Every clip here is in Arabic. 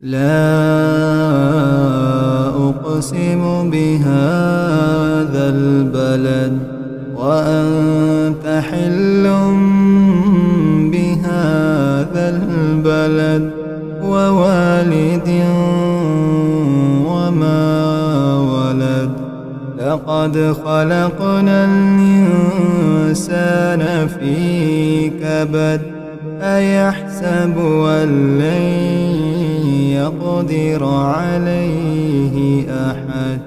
لا أقسم بهذا البلد وأنت حل بهذا البلد ووالد وما ولد. لقد خلقنا الإنسان في كبد أيحسب أن لن يقدر عليه أحد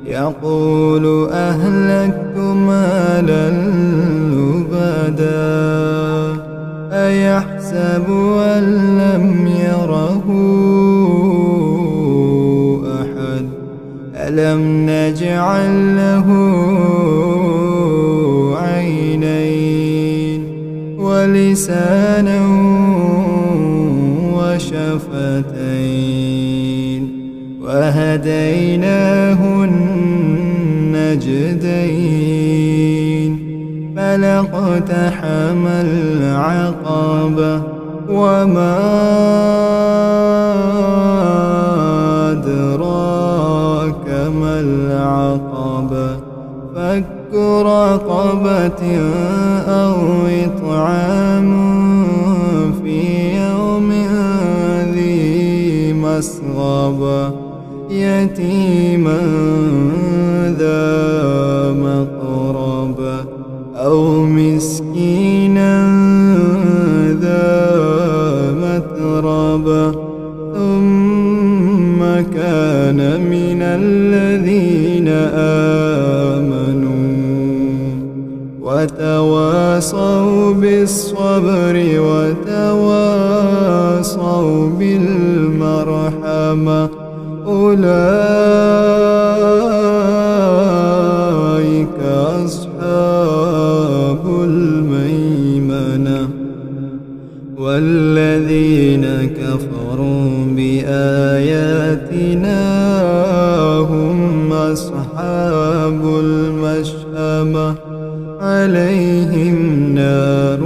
يقول أهلكت مالا لبدا أيحسب أن لم يره أحد ألم نجعل له عينين ولسانا وشفتين وهديناه النجدين فلاقتحم العقبة وما أدراك ما العقبة فك رقبة أو إطعام في يوم ذي مسغبة يتيما ذا مقربة أو مسكينا ذا متربة ثم كان من الذين آمنوا وتواصوا بالصبر وتواصوا بالمرحمة أولئك أصحاب الميمنة. والذين كفروا بآياتنا هم أصحاب المشأمة عليهم نار